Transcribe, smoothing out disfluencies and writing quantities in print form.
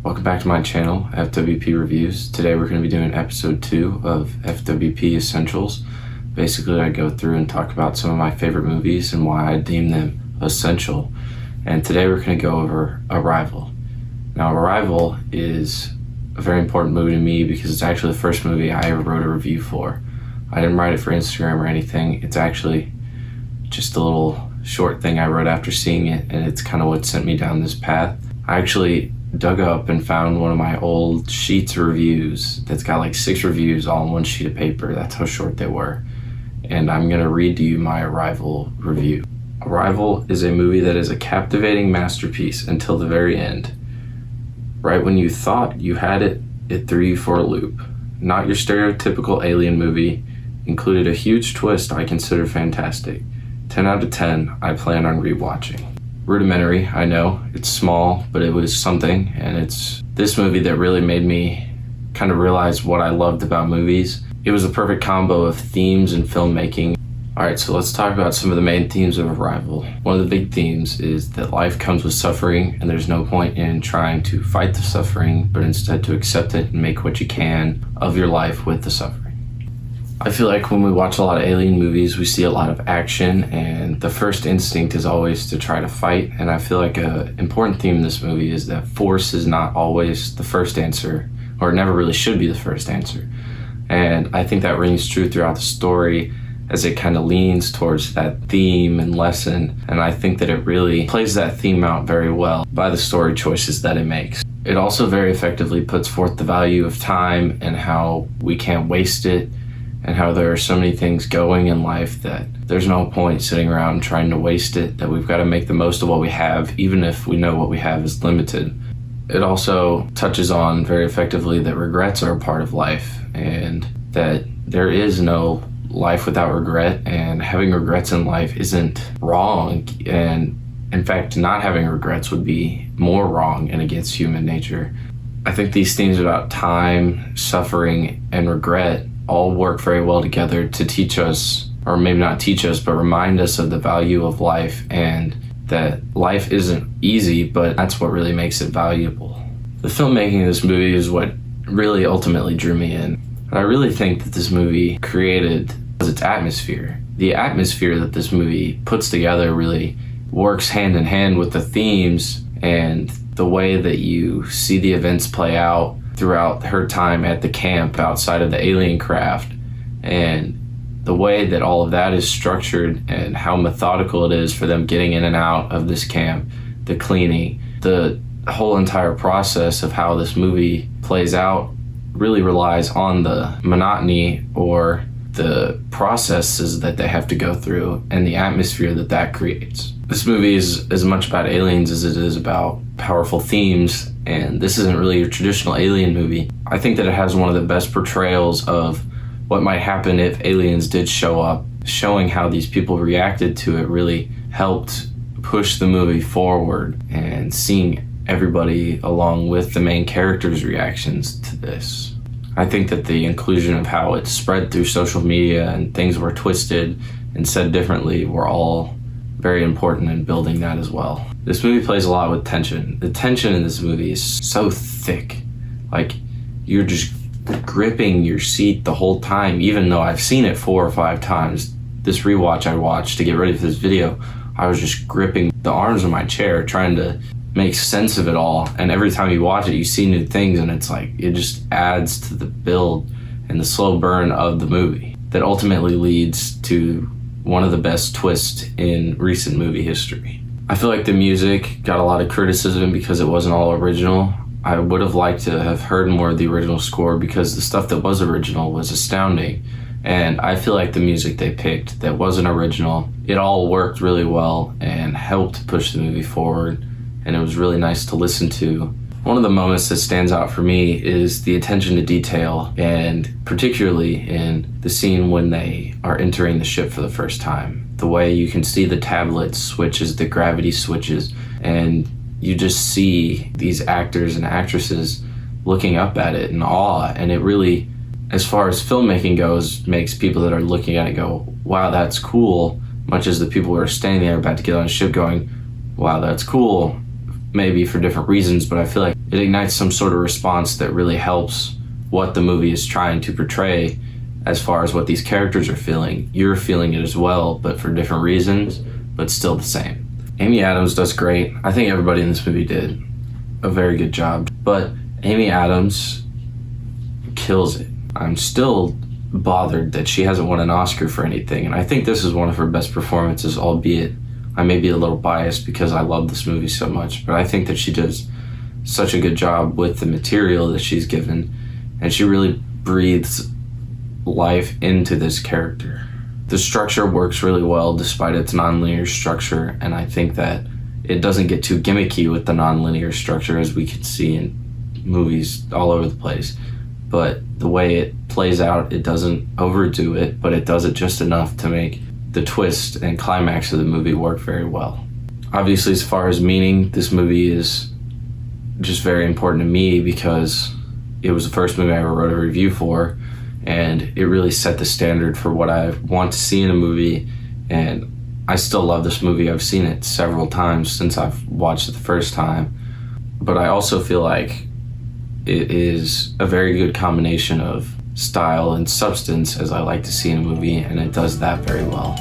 Welcome back to my channel, FWP Reviews. Today we're going to be doing episode 2 of FWP Essentials. Basically, I go through and talk about some of my favorite movies and why I deem them essential. And today we're going to go over Arrival. Now, Arrival is a very important movie to me because it's actually the first movie I ever wrote a review for. I didn't write it for Instagram or anything. It's actually just a little short thing I wrote after seeing it, and it's kind of what sent me down this path. I actually dug up and found one of my old sheets of reviews that's got like 6 reviews all on one sheet of paper. That's how short they were. And I'm going to read to you my Arrival review. Arrival is a movie that is a captivating masterpiece until the very end. Right when you thought you had it, it threw you for a loop. Not your stereotypical alien movie, included a huge twist I consider fantastic. 10 out of 10, I plan on rewatching. Rudimentary, I know, it's small, but it was something, and it's this movie that really made me kind of realize what I loved about movies. It was a perfect combo of themes and filmmaking. Alright, so let's talk about some of the main themes of Arrival. One of the big themes is that life comes with suffering, and there's no point in trying to fight the suffering, but instead to accept it and make what you can of your life with the suffering. I feel like when we watch a lot of alien movies, we see a lot of action, and the first instinct is always to try to fight. And I feel like an important theme in this movie is that force is not always the first answer, or never really should be the first answer. And I think that rings true throughout the story as it kind of leans towards that theme and lesson. And I think that it really plays that theme out very well by the story choices that it makes. It also very effectively puts forth the value of time and how we can't waste it, and how there are so many things going in life that there's no point sitting around trying to waste it, that we've got to make the most of what we have, even if we know what we have is limited. It also touches on very effectively that regrets are a part of life, and that there is no life without regret, and having regrets in life isn't wrong, and in fact, not having regrets would be more wrong and against human nature. I think these themes about time, suffering, and regret all work very well together to teach us, or maybe not teach us, but remind us of the value of life, and that life isn't easy, but that's what really makes it valuable. The filmmaking of this movie is what really ultimately drew me in. And I really think that this movie created its atmosphere. The atmosphere that this movie puts together really works hand in hand with the themes and the way that you see the events play out throughout her time at the camp outside of the alien craft, and the way that all of that is structured and how methodical it is for them getting in and out of this camp, the cleaning, the whole entire process of how this movie plays out really relies on the monotony or the processes that they have to go through and the atmosphere that that creates. This movie is as much about aliens as it is about powerful themes, and this isn't really a traditional alien movie. I think that it has one of the best portrayals of what might happen if aliens did show up. Showing how these people reacted to it really helped push the movie forward, and seeing everybody along with the main characters' reactions to this. I think that the inclusion of how it spread through social media and things were twisted and said differently were all very important in building that as well. This movie plays a lot with tension. The tension in this movie is so thick. Like, you're just gripping your seat the whole time, even though I've seen it 4 or 5 times. This rewatch I watched to get ready for this video, I was just gripping the arms of my chair, trying to make sense of it all. And every time you watch it, you see new things, and it's like, it just adds to the build and the slow burn of the movie that ultimately leads to one of the best twists in recent movie history. I feel like the music got a lot of criticism because it wasn't all original. I would have liked to have heard more of the original score because the stuff that was original was astounding. And I feel like the music they picked that wasn't original, it all worked really well and helped push the movie forward. And it was really nice to listen to. One of the moments that stands out for me is the attention to detail, and particularly in the scene when they are entering the ship for the first time. The way you can see the tablet switches, the gravity switches, and you just see these actors and actresses looking up at it in awe. And it really, as far as filmmaking goes, makes people that are looking at it go, wow, that's cool, much as the people who are standing there about to get on a ship going, wow, that's cool, maybe for different reasons, but I feel like it ignites some sort of response that really helps what the movie is trying to portray as far as what these characters are feeling. You're feeling it as well, but for different reasons, but still the same. Amy Adams does great. I think everybody in this movie did a very good job, but Amy Adams kills it. I'm still bothered that she hasn't won an Oscar for anything, and I think this is one of her best performances, albeit I may be a little biased because I love this movie so much, but I think that she does such a good job with the material that she's given, and she really breathes life into this character. The structure works really well despite its non-linear structure, and I think that it doesn't get too gimmicky with the non-linear structure as we could see in movies all over the place. But the way it plays out, it doesn't overdo it, but it does it just enough to make the twist and climax of the movie work very well. Obviously, as far as meaning, this movie is just very important to me because it was the first movie I ever wrote a review for, and it really set the standard for what I want to see in a movie, and I still love this movie. I've seen it several times since I've watched it the first time, but I also feel like it is a very good combination of style and substance, as I like to see in a movie, and it does that very well.